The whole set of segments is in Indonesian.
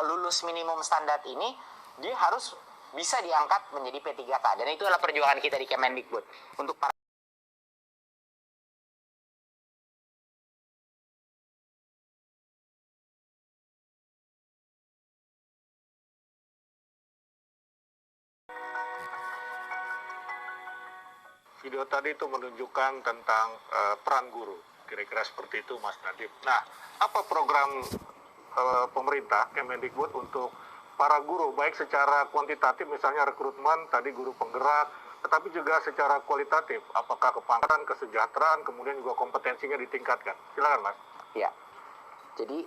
lulus minimum standar ini, dia harus bisa diangkat menjadi P3K. Dan itu adalah perjuangan kita di Kemendikbud. Untuk para video tadi itu menunjukkan tentang peran guru, kira-kira seperti itu Mas Nadiem. Nah, apa program pemerintah Kemendikbud untuk para guru, baik secara kuantitatif misalnya rekrutmen, tadi guru penggerak, tetapi juga secara kualitatif, apakah kepangkatan, kesejahteraan, kemudian juga kompetensinya ditingkatkan. Silakan Mas. Ya, jadi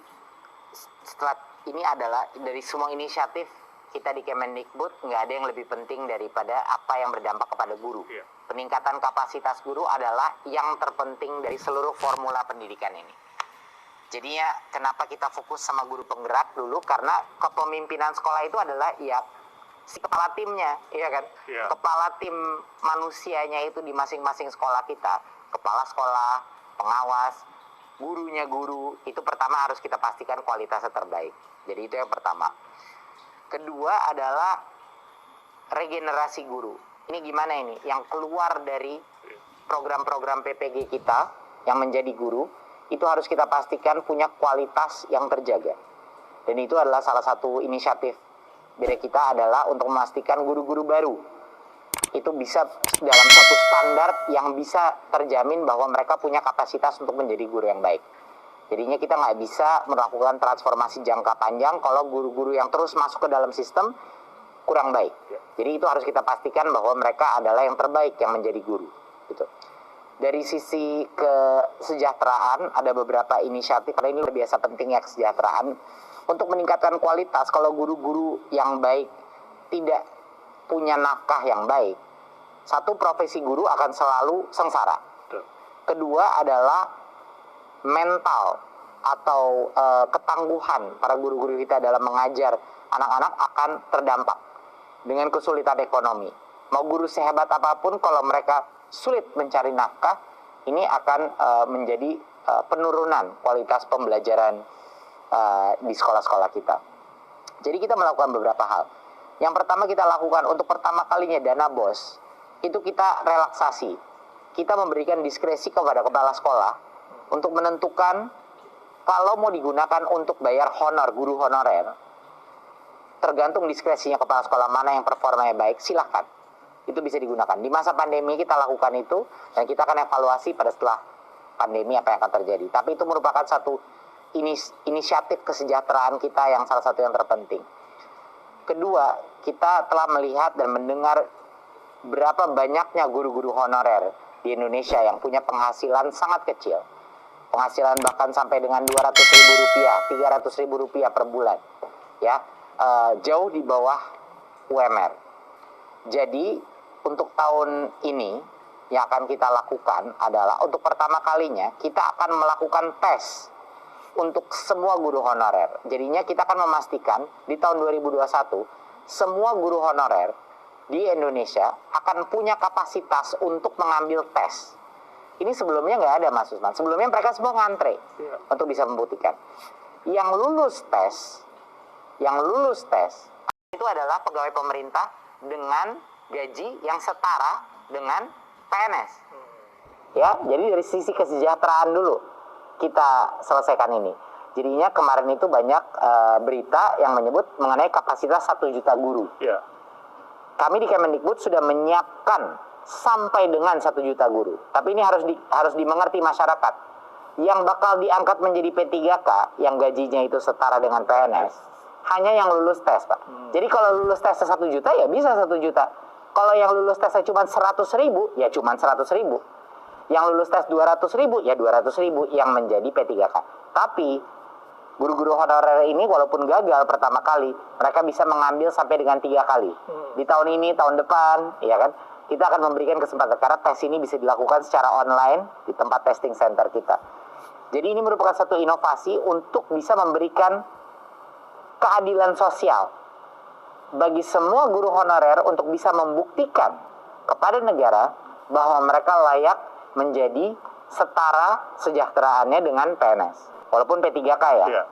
setelah ini adalah dari semua inisiatif kita di Kemendikbud, nggak ada yang lebih penting daripada apa yang berdampak kepada guru. Iya. Peningkatan kapasitas guru adalah yang terpenting dari seluruh formula pendidikan ini. Jadinya kenapa kita fokus sama guru penggerak dulu, karena kepemimpinan sekolah itu adalah ya si kepala timnya, iya kan? Iya. Kepala tim manusianya itu di masing-masing sekolah kita, kepala sekolah, pengawas, gurunya guru, itu pertama harus kita pastikan kualitasnya terbaik. Jadi itu yang pertama. Kedua adalah regenerasi guru. Ini gimana ini? Yang keluar dari program-program PPG kita yang menjadi guru, itu harus kita pastikan punya kualitas yang terjaga. Dan itu adalah salah satu inisiatif dari kita adalah untuk memastikan guru-guru baru itu bisa dalam satu standar yang bisa terjamin bahwa mereka punya kapasitas untuk menjadi guru yang baik. Jadinya kita nggak bisa melakukan transformasi jangka panjang kalau guru-guru yang terus masuk ke dalam sistem kurang baik. Jadi itu harus kita pastikan bahwa mereka adalah yang terbaik yang menjadi guru. Gitu. Dari sisi kesejahteraan ada beberapa inisiatif, karena ini luar biasa penting ya kesejahteraan. Untuk meningkatkan kualitas, kalau guru-guru yang baik tidak punya nafkah yang baik, satu, profesi guru akan selalu sengsara. Kedua adalah mental atau ketangguhan para guru-guru kita dalam mengajar anak-anak akan terdampak dengan kesulitan ekonomi. Mau guru sehebat apapun, kalau mereka sulit mencari nafkah, ini akan menjadi penurunan kualitas pembelajaran di sekolah-sekolah kita. Jadi kita melakukan beberapa hal. Yang pertama kita lakukan untuk pertama kalinya dana BOS, itu kita relaksasi. Kita memberikan diskresi kepada kepala sekolah untuk menentukan kalau mau digunakan untuk bayar honor, guru honorer, tergantung diskresinya kepala sekolah mana yang performanya baik, silahkan. Itu bisa digunakan. Di masa pandemi kita lakukan itu, dan kita akan evaluasi pada setelah pandemi apa yang akan terjadi. Tapi itu merupakan satu inisiatif kesejahteraan kita yang salah satu yang terpenting. Kedua, kita telah melihat dan mendengar berapa banyaknya guru-guru honorer di Indonesia yang punya penghasilan sangat kecil. Penghasilan bahkan sampai dengan Rp200.000, Rp300.000 per bulan. Ya, jauh di bawah UMR. Jadi, untuk tahun ini yang akan kita lakukan adalah untuk pertama kalinya kita akan melakukan tes untuk semua guru honorer. Jadinya kita akan memastikan di tahun 2021 semua guru honorer di Indonesia akan punya kapasitas untuk mengambil tes. Ini sebelumnya nggak ada, Mas Usman. Sebelumnya mereka semua ngantre untuk bisa membuktikan. Yang lulus tes itu adalah pegawai pemerintah dengan gaji yang setara dengan PNS. Ya, jadi dari sisi kesejahteraan dulu kita selesaikan ini. Jadinya kemarin itu banyak berita yang menyebut mengenai kapasitas 1 juta guru. Ya. Kami di Kemendikbud sudah menyiapkan sampai dengan 1 juta guru. Tapi ini harus dimengerti masyarakat. Yang bakal diangkat menjadi P3K, yang gajinya itu setara dengan PNS, hanya yang lulus tes, Pak. Jadi kalau lulus tesnya 1 juta, ya bisa 1 juta. Kalau yang lulus tesnya cuma 100.000, ya cuma 100.000. Yang lulus tes 200.000, ya 200.000 yang menjadi P3K. Tapi guru-guru honorer ini walaupun gagal pertama kali, mereka bisa mengambil sampai dengan 3 kali. Di tahun ini, tahun depan, ya kan, kita akan memberikan kesempatan karena tes ini bisa dilakukan secara online di tempat testing center kita. Jadi ini merupakan satu inovasi untuk bisa memberikan keadilan sosial bagi semua guru honorer untuk bisa membuktikan kepada negara bahwa mereka layak menjadi setara sejahteraannya dengan PNS, walaupun P3K ya.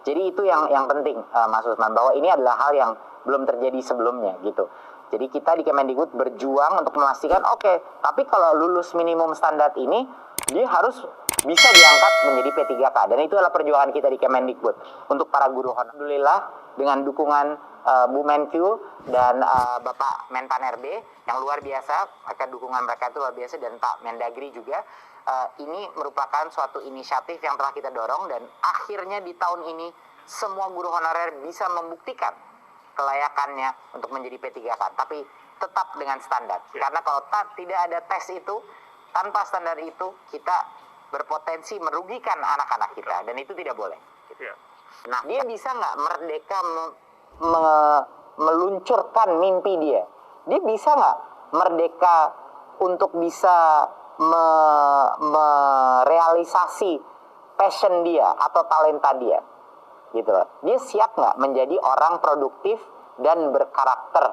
Jadi itu yang penting, Mas Usman, bahwa ini adalah hal yang belum terjadi sebelumnya gitu. Jadi kita di Kemendikbud berjuang untuk memastikan oke, tapi kalau lulus minimum standar ini dia harus bisa diangkat menjadi P3K, dan itu adalah perjuangan kita di Kemendikbud untuk para guru honor. Alhamdulillah dengan dukungan Bu Menkyu dan Bapak Menpan RB yang luar biasa, maka dukungan mereka itu luar biasa, dan Pak Mendagri juga. Ini merupakan suatu inisiatif yang telah kita dorong, dan akhirnya di tahun ini semua guru honorer bisa membuktikan kelayakannya untuk menjadi P3K, tapi tetap dengan standar. Karena kalau tidak ada tes itu, tanpa standar itu, kita berpotensi merugikan anak-anak kita, dan itu tidak boleh. Nah, dia bisa nggak merdeka meluncurkan mimpi dia? Dia bisa nggak merdeka untuk bisa merealisasi passion dia atau talenta dia, gitu loh. Dia siap nggak menjadi orang produktif dan berkarakter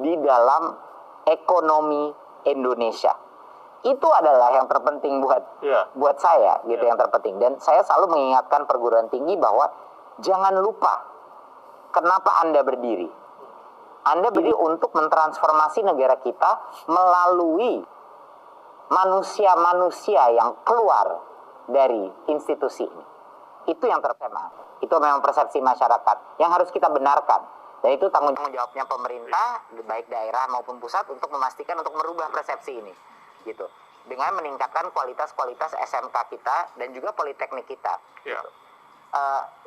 di dalam ekonomi Indonesia? Itu adalah yang terpenting buat saya, gitu, yang terpenting. Dan saya selalu mengingatkan perguruan tinggi bahwa jangan lupa kenapa Anda berdiri. Anda berdiri untuk mentransformasi negara kita melalui manusia-manusia yang keluar dari institusi ini. Itu yang tertema. Itu memang persepsi masyarakat yang harus kita benarkan. Dan itu tanggung jawabnya pemerintah, baik daerah maupun pusat, untuk memastikan, untuk merubah persepsi ini, gitu. Dengan meningkatkan kualitas SMK kita dan juga politeknik kita. Ya.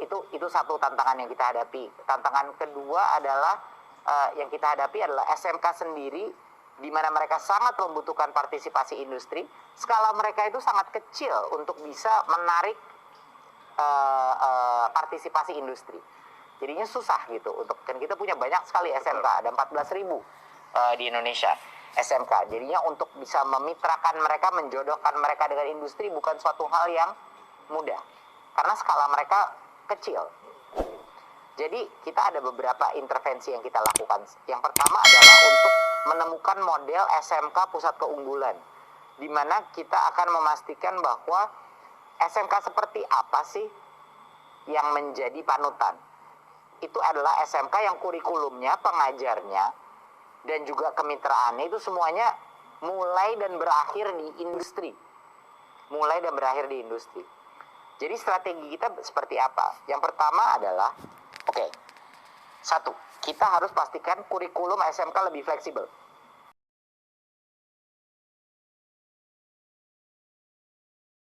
Itu satu tantangan yang kita hadapi. Tantangan kedua adalah yang kita hadapi adalah SMK sendiri, di mana mereka sangat membutuhkan partisipasi industri. Skala mereka itu sangat kecil untuk bisa menarik partisipasi industri. Jadinya susah gitu dan kita punya banyak sekali SMK, ada 14.000 di Indonesia SMK. Jadinya untuk bisa memitrakan mereka, menjodohkan mereka dengan industri bukan suatu hal yang mudah karena skala mereka kecil. Jadi kita ada beberapa intervensi yang kita lakukan. Yang pertama adalah untuk menemukan model SMK pusat keunggulan, di mana kita akan memastikan bahwa SMK seperti apa sih yang menjadi panutan. Itu adalah SMK yang kurikulumnya, pengajarnya, dan juga kemitraannya itu semuanya mulai dan berakhir di industri. Jadi strategi kita seperti apa? Yang pertama adalah, satu, kita harus pastikan kurikulum SMK lebih fleksibel.